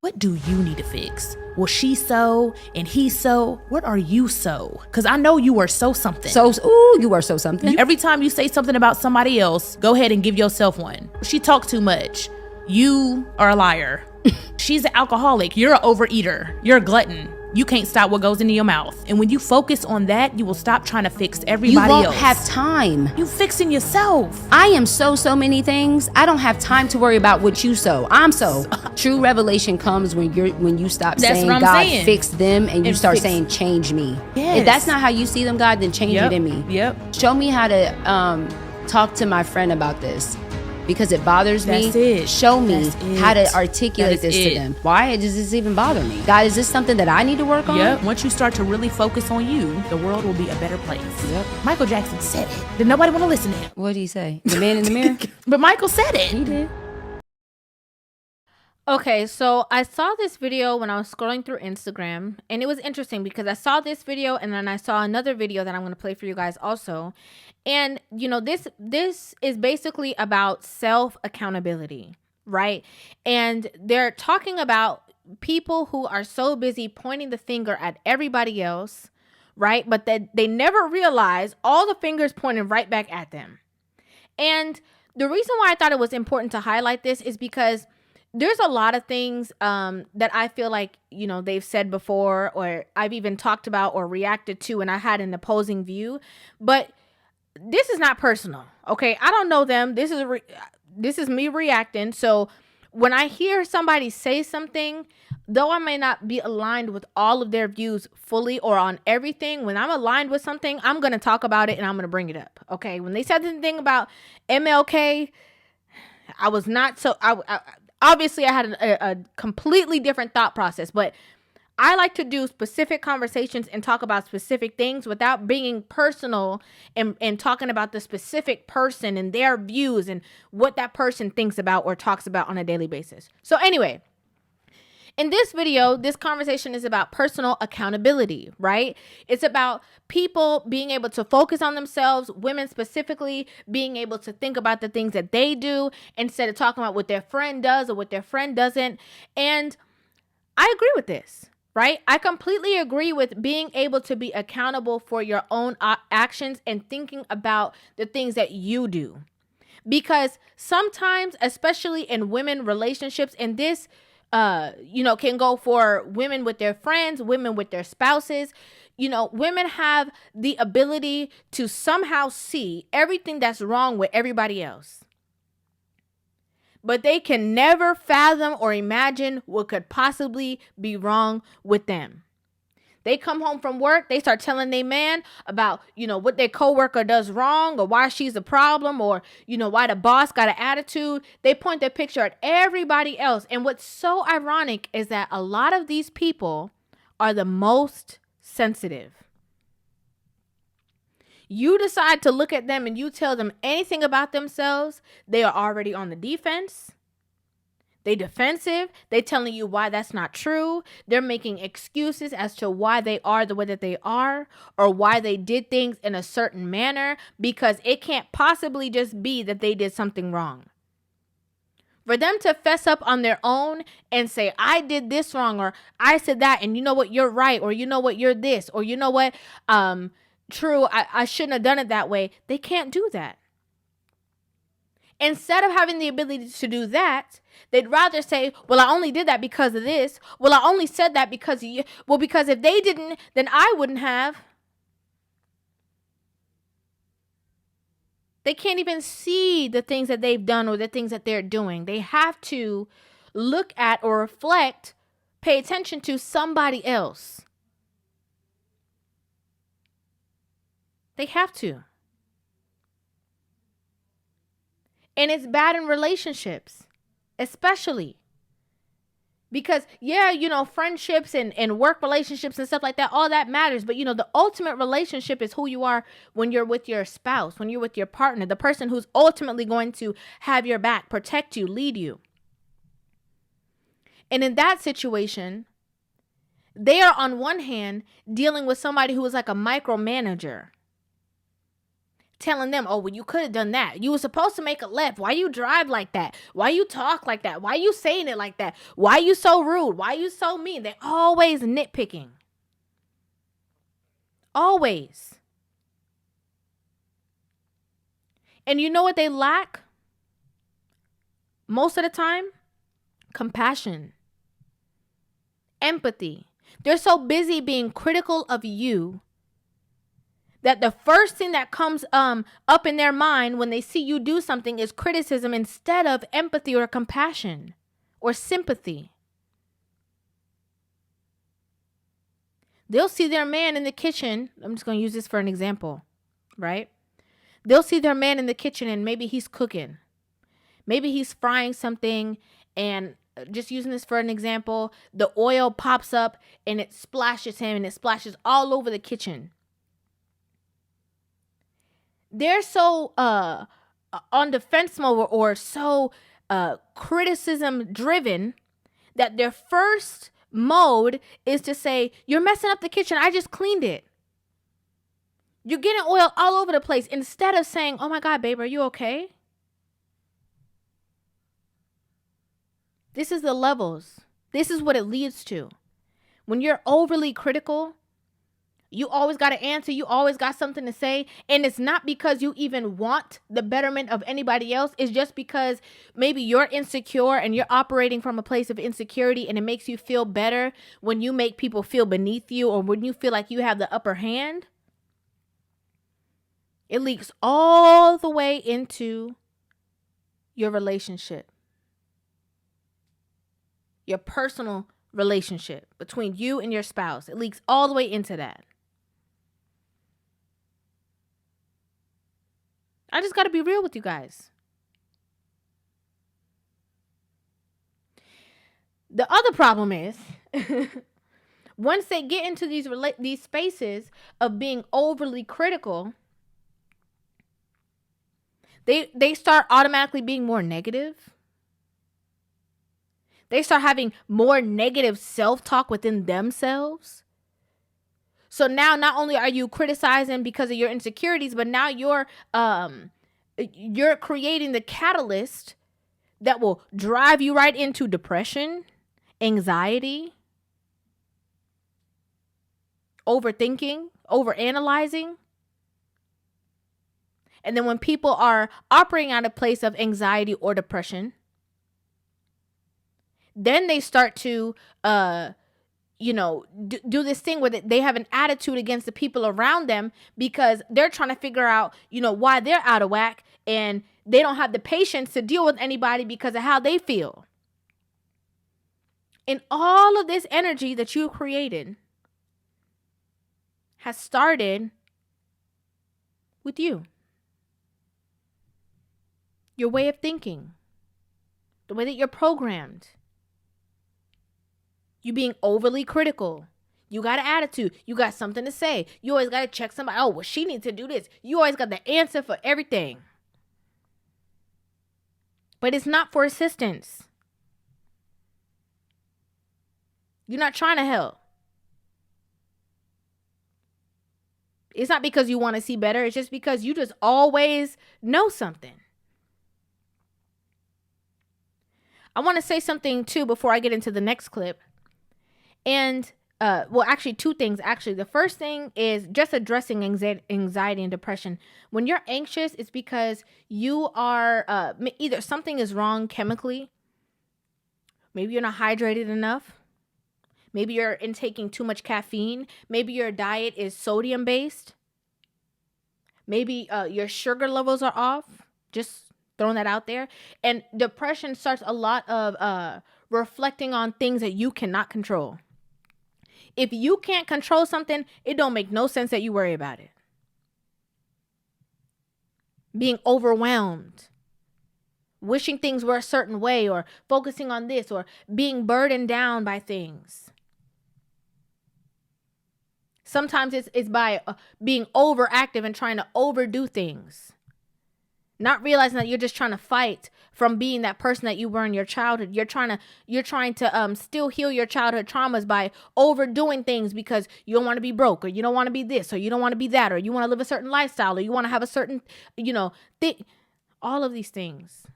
What do you need to fix? Well, she so and he so. What are you so? Because I know you are so something. You are so something. Every time you say something about somebody else, go ahead and give yourself one. She talks too much. You are a liar. She's an alcoholic. You're an overeater. You're a glutton. You can't stop what goes into your mouth. And when you focus on that, you will stop trying to fix everybody else. You won't have time. You fixing yourself. I am so many things. I don't have time to worry about what you so. I'm so. True revelation comes when you stop saying, God, fix them, and you start saying, change me. Yes. If that's not how you see them, God, then change it in me. Yep. Show me how to talk to my friend about this. Because it bothers me. Show me how to articulate this to them. Why does this even bother me? God, is this something that I need to work on? Yep. Once you start to really focus on you, the world will be a better place. Yep. Michael Jackson said it. Did nobody want to listen to him? What did he say? The man in the mirror? But Michael said it. He did. Okay, so I saw this video when I was scrolling through Instagram, and it was interesting because I saw this video and then I saw another video that I'm going to play for you guys also. And, you know, this is basically about self-accountability, right? And they're talking about people who are so busy pointing the finger at everybody else, right? But that they never realize all the fingers pointing right back at them. And the reason why I thought it was important to highlight this is because there's a lot of things that I feel like, you know, they've said before, or I've even talked about or reacted to, and I had an opposing view. But this is not personal, okay? I don't know them. This is me reacting. So when I hear somebody say something, though I may not be aligned with all of their views fully or on everything, when I'm aligned with something, I'm going to talk about it and I'm going to bring it up, okay? When they said the thing about MLK, I was not so... Obviously, I had a completely different thought process, but I like to do specific conversations and talk about specific things without being personal and talking about the specific person and their views and what that person thinks about or talks about on a daily basis. So anyway, in this video, this conversation is about personal accountability, right? It's about people being able to focus on themselves, women specifically being able to think about the things that they do instead of talking about what their friend does or what their friend doesn't. And I agree with this, right? I completely agree with being able to be accountable for your own actions and thinking about the things that you do. Because sometimes, especially in women relationships, and this can go for women with their friends, women with their spouses. You know, women have the ability to somehow see everything that's wrong with everybody else. But they can never fathom or imagine what could possibly be wrong with them. They come home from work, they start telling their man about, you know, what their coworker does wrong or why she's a problem or, you know, why the boss got an attitude. They point their picture at everybody else. And what's so ironic is that a lot of these people are the most sensitive. You decide to look at them and you tell them anything about themselves, they are already on the defense. They defensive. They telling you why that's not true. They're making excuses as to why they are the way that they are or why they did things in a certain manner because it can't possibly just be that they did something wrong. For them to fess up on their own and say, I did this wrong or I said that and you know what, you're right or you know what, you're this or you know what, true, I shouldn't have done it that way. They can't do that. Instead of having the ability to do that, they'd rather say, well, I only did that because of this. Well, I only said that because of you. Well, because if they didn't, then I wouldn't have. They can't even see the things that they've done or the things that they're doing. They have to look at or reflect, pay attention to somebody else. They have to. And it's bad in relationships, especially. Because, yeah, you know, friendships and work relationships and stuff like that, all that matters. But, you know, the ultimate relationship is who you are when you're with your spouse, when you're with your partner, the person who's ultimately going to have your back, protect you, lead you. And in that situation, they are on one hand dealing with somebody who is like a micromanager, telling them, oh, well, you could have done that. You were supposed to make a left. Why you drive like that? Why you talk like that? Why you saying it like that? Why you so rude? Why you so mean? They're always nitpicking. Always. And you know what they lack? Most of the time, compassion, empathy. They're so busy being critical of you that the first thing that comes up in their mind when they see you do something is criticism instead of empathy or compassion or sympathy. They'll see their man in the kitchen. I'm just going to use this for an example, right? They'll see their man in the kitchen and maybe he's cooking. Maybe he's frying something, and just using this for an example, the oil pops up and it splashes him and it splashes all over the kitchen. They're so on defense mode or so criticism driven that their first mode is to say, you're messing up the kitchen. I just cleaned it. You're getting oil all over the place, instead of saying, oh my God, babe, are you okay? This is the levels. This is what it leads to. When you're overly critical, you always got to answer. You always got something to say. And it's not because you even want the betterment of anybody else. It's just because maybe you're insecure and you're operating from a place of insecurity, and it makes you feel better when you make people feel beneath you, or when you feel like you have the upper hand. It leaks all the way into your relationship, your personal relationship between you and your spouse. It leaks all the way into that. I just got to be real with you guys. The other problem is once they get into these spaces of being overly critical, they start automatically being more negative. They start having more negative self-talk within themselves. So now not only are you criticizing because of your insecurities, but now you're creating the catalyst that will drive you right into depression, anxiety, overthinking, overanalyzing. And then when people are operating out of a place of anxiety or depression, then they start to do this thing where they have an attitude against the people around them, because they're trying to figure out, why they're out of whack, and they don't have the patience to deal with anybody because of how they feel. And all of this energy that you created has started with you. Your way of thinking, the way that you're programmed. You being overly critical. You got an attitude. You got something to say. You always got to check somebody. Oh, well, she needs to do this. You always got the answer for everything. But it's not for assistance. You're not trying to help. It's not because you want to see better. It's just because you just always know something. I want to say something too before I get into the next clip. And, actually, two things. Actually, the first thing is just addressing anxiety and depression. When you're anxious, it's because you are, either something is wrong chemically. Maybe you're not hydrated enough. Maybe you're intaking too much caffeine. Maybe your diet is sodium based. Maybe your sugar levels are off. Just throwing that out there. And depression starts a lot of reflecting on things that you cannot control. If you can't control something, it don't make no sense that you worry about it. Being overwhelmed, wishing things were a certain way, or focusing on this, or being burdened down by things. Sometimes it's by being overactive and trying to overdo things. Not realizing that you're just trying to fight from being that person that you were in your childhood. You're trying to still heal your childhood traumas by overdoing things because you don't want to be broke, or you don't want to be this, or you don't want to be that, or you want to live a certain lifestyle, or you want to have a certain, thing. All of these things.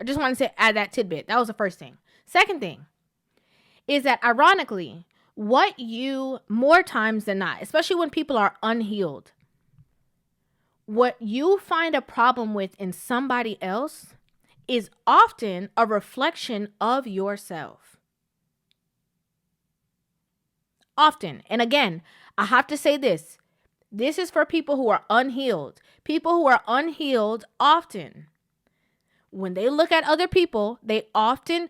I just want to add that tidbit. That was the first thing. Second thing is that, ironically, what you, more times than not, especially when people are unhealed, what you find a problem with in somebody else is often a reflection of yourself. Often. And again, I have to say this. This is for people who are unhealed. People who are unhealed often, when they look at other people, they often,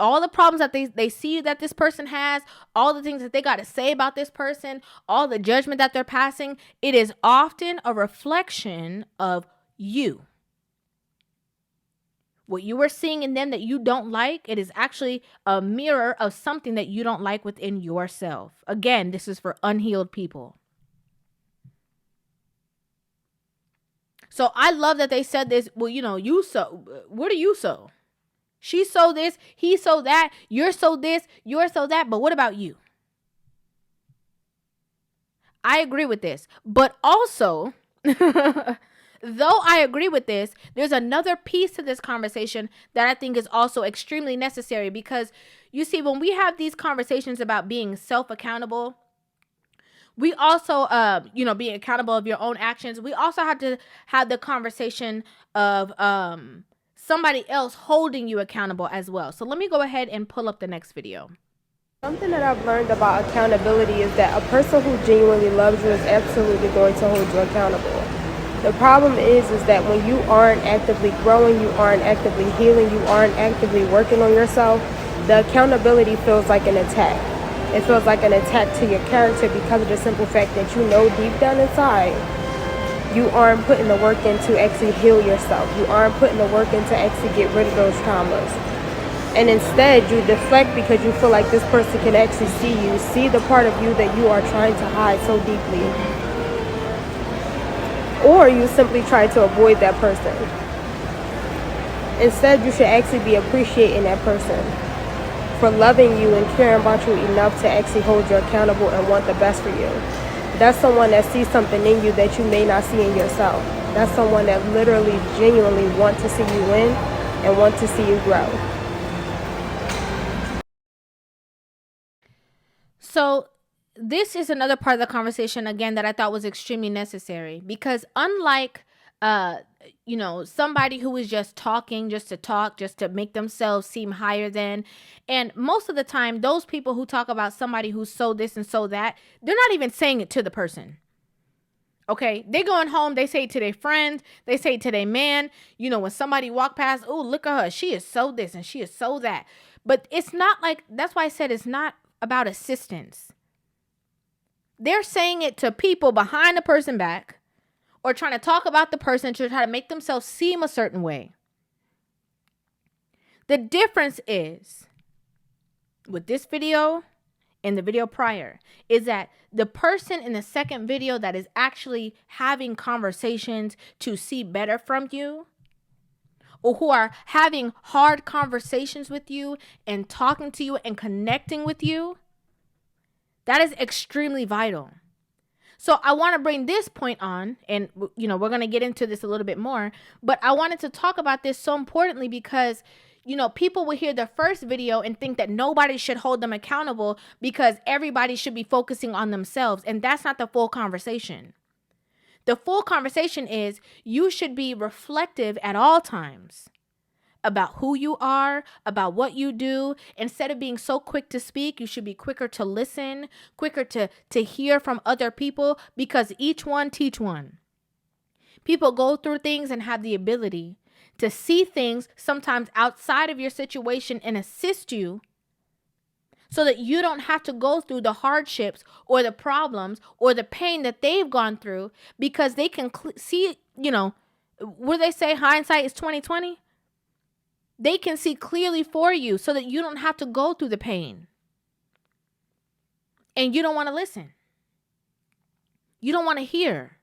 all the problems that they see that this person has, all the things that they got to say about this person, all the judgment that they're passing, it is often a reflection of you. What you are seeing in them that you don't like, it is actually a mirror of something that you don't like within yourself. Again, this is for unhealed people. So I love that they said this. Well, you sow. What do you sow? She sow this, he sow that, you're sow this, you're sow that. But what about you? I agree with this. But also, though I agree with this, there's another piece to this conversation that I think is also extremely necessary. Because you see, when we have these conversations about being self-accountable, we also, being accountable of your own actions. We also have to have the conversation of somebody else holding you accountable as well. So let me go ahead and pull up the next video. Something that I've learned about accountability is that a person who genuinely loves you is absolutely going to hold you accountable. The problem is that when you aren't actively growing, you aren't actively healing, you aren't actively working on yourself, the accountability feels like an attack. It feels like an attack to your character because of the simple fact that you know deep down inside you aren't putting the work in to actually heal yourself. You aren't putting the work in to actually get rid of those traumas. And instead, you deflect because you feel like this person can actually see the part of you that you are trying to hide so deeply. Or you simply try to avoid that person. Instead, you should actually be appreciating that person for loving you and caring about you enough to actually hold you accountable and want the best for you. That's someone that sees something in you that you may not see in yourself. That's someone that literally, genuinely wants to see you win and want to see you grow. So this is another part of the conversation, again, that I thought was extremely necessary. Because unlike somebody who is just talking just to talk, just to make themselves seem higher than. And most of the time, those people who talk about somebody who's so this and so that, they're not even saying it to the person. Okay, they going home, they say it to their friends, they say it to their man. When somebody walk past, oh, look at her, she is so this and she is so that. But it's not like, that's why I said it's not about assistance. They're saying it to people behind the person back, or trying to talk about the person to try to make themselves seem a certain way. The difference is, with this video and the video prior, is that the person in the second video that is actually having conversations to see better from you, or who are having hard conversations with you and talking to you and connecting with you, that is extremely vital. So I want to bring this point on, and we're going to get into this a little bit more, but I wanted to talk about this so importantly because, people will hear the first video and think that nobody should hold them accountable because everybody should be focusing on themselves. And that's not the full conversation. The full conversation is you should be reflective at all times about who you are, about what you do. Instead of being so quick to speak, you should be quicker to listen, quicker to hear from other people, because each one teach one. People go through things and have the ability to see things sometimes outside of your situation and assist you so that you don't have to go through the hardships or the problems or the pain that they've gone through, because they can see, what do they say? Hindsight is 20/20. They can see clearly for you so that you don't have to go through the pain. And you don't want to listen. You don't want to hear.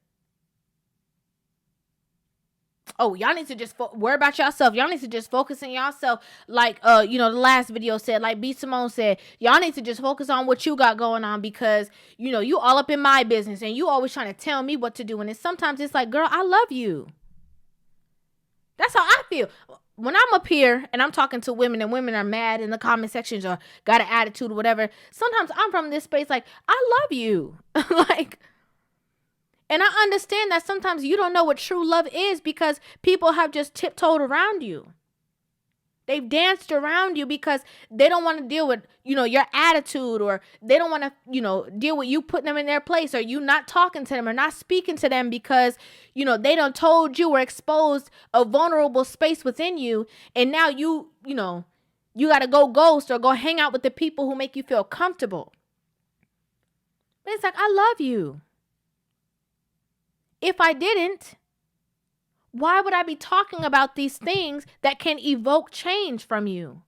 oh, y'all need to just worry about yourself. Y'all need to just focus on yourself. Like, you know, the last video said, like B. Simone said, y'all need to just focus on what you got going on because, you know, you all up in my business and you always trying to tell me what to do. And sometimes it's like, girl, I love you. That's how I feel. When I'm up here and I'm talking to women and women are mad in the comment sections or got an attitude or whatever, sometimes I'm from this space like, I love you. Like, and I understand that sometimes you don't know what true love is because people have just tiptoed around you. They've danced around you because they don't want to deal with, you know, your attitude, or they don't want to, you know, deal with you putting them in their place, or you not talking to them or not speaking to them because, you know, they done told you or exposed a vulnerable space within you. And now you know, you got to go ghost or go hang out with the people who make you feel comfortable. But it's like, I love you. If I didn't, why would I be talking about these things that can evoke change from you?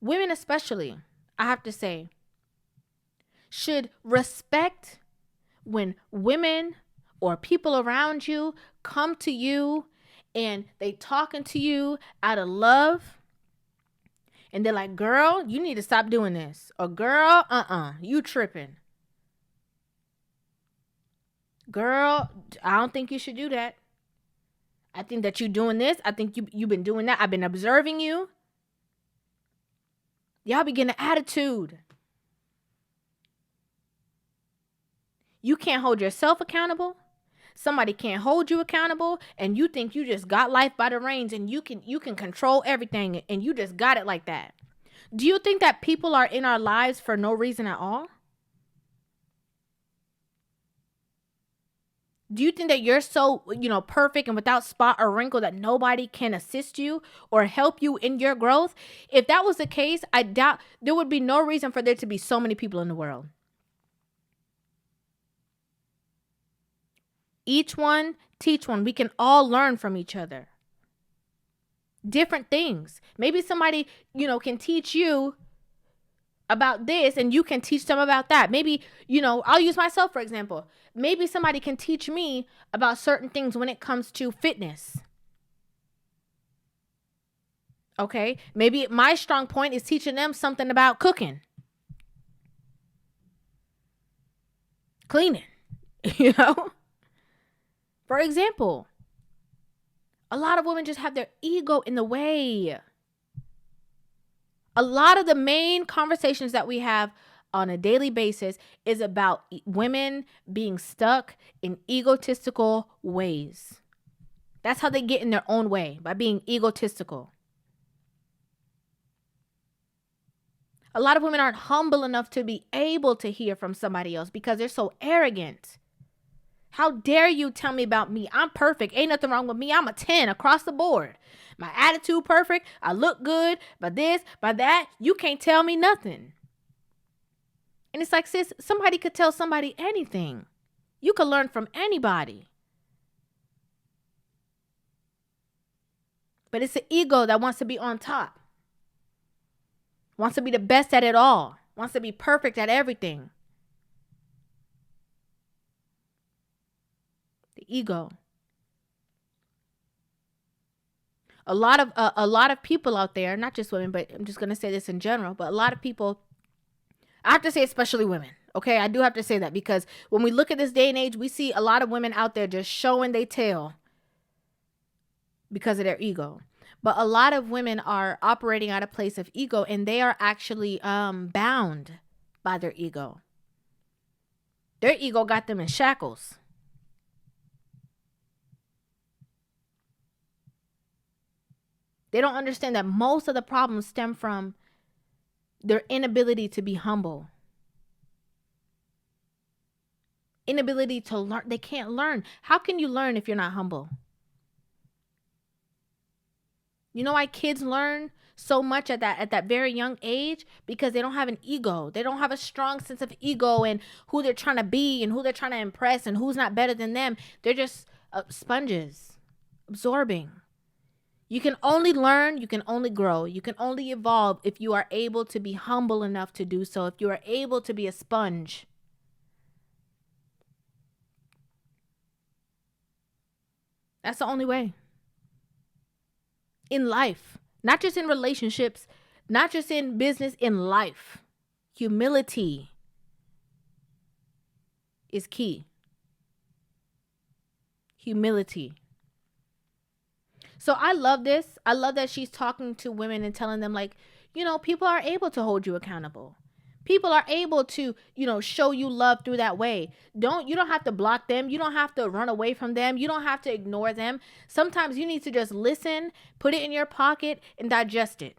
Women especially, I have to say, should respect when women or people around you come to you and they talking to you out of love. And they're like, girl, you need to stop doing this. Or girl, you tripping. Girl, I don't think you should do that. I think that you're doing this. I think you've been doing that. I've been observing you. Y'all be getting an attitude. You can't hold yourself accountable. Somebody can't hold you accountable. And you think you just got life by the reins and you can control everything and you just got it like that. Do you think that people are in our lives for no reason at all? Do you think that you're so, you know, perfect and without spot or wrinkle that nobody can assist you or help you in your growth? If that was the case, I doubt there would be no reason for there to be so many people in the world. Each one, teach one. We can all learn from each other. Different things. Maybe somebody, you know, can teach you about this and you can teach them about that. Maybe, you know, I'll use myself for example. Maybe somebody can teach me about certain things when it comes to fitness. Okay? Maybe my strong point is teaching them something about cooking. Cleaning. You know? For example, a lot of women just have their ego in the way. A lot of the main conversations that we have on a daily basis is about women being stuck in egotistical ways. That's how they get in their own way, by being egotistical. A lot of women aren't humble enough to be able to hear from somebody else because they're so arrogant. How dare you tell me about me? I'm perfect. Ain't nothing wrong with me. I'm a 10 across the board. My attitude perfect. I look good. By this, by that. You can't tell me nothing. And it's like, sis, somebody could tell somebody anything. You could learn from anybody. But it's the ego that wants to be on top. Wants to be the best at it all. Wants to be perfect at everything. The ego. A lot of people out there, not just women, but I'm just going to say this in general, but a lot of people, I have to say especially women, okay? I do have to say that because when we look at this day and age, we see a lot of women out there just showing their tail because of their ego. But a lot of women are operating out of a place of ego and they are actually bound by their ego. Their ego got them in shackles. They don't understand that most of the problems stem from their inability to be humble. Inability to learn. They can't learn. How can you learn if you're not humble? You know why kids learn so much at that very young age? Because they don't have an ego. They don't have a strong sense of ego and who they're trying to be and who they're trying to impress and who's not better than them. They're just sponges, absorbing. You can only learn, you can only grow, you can only evolve if you are able to be humble enough to do so, if you are able to be a sponge. That's the only way. In life, not just in relationships, not just in business, in life. Humility is key. Humility. So I love this. I love that she's talking to women and telling them, like, you know, people are able to hold you accountable. People are able to, you know, show you love through that way. You don't have to block them. You don't have to run away from them. You don't have to ignore them. Sometimes you need to just listen, put it in your pocket, and digest it.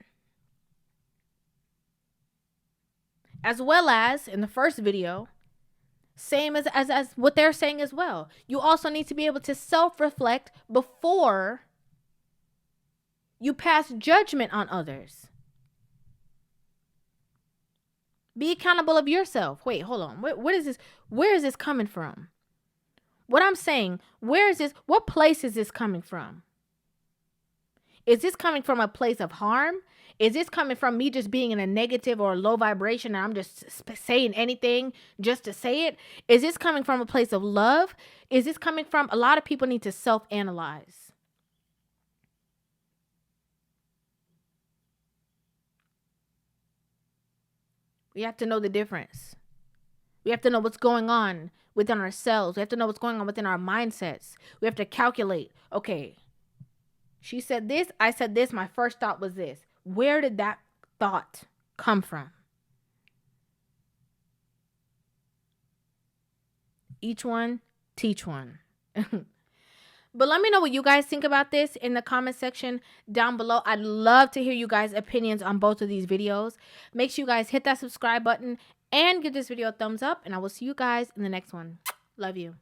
As well as in the first video, same as what they're saying as well. You also need to be able to self-reflect before you pass judgment on others. Be accountable of yourself. Wait, hold on. What is this? Where is this coming from? What I'm saying, where is this? What place is this coming from? Is this coming from a place of harm? Is this coming from me just being in a negative or a low vibration and I'm just saying anything just to say it? Is this coming from a place of love? Is this coming from, a lot of people need to self-analyze. We have to know the difference. We have to know what's going on within ourselves. We have to know what's going on within our mindsets. We have to calculate, okay, she said this, I said this, my first thought was this. Where did that thought come from? Each one, teach one. But let me know what you guys think about this in the comment section down below. I'd love to hear you guys' opinions on both of these videos. Make sure you guys hit that subscribe button and give this video a thumbs up. And I will see you guys in the next one. Love you.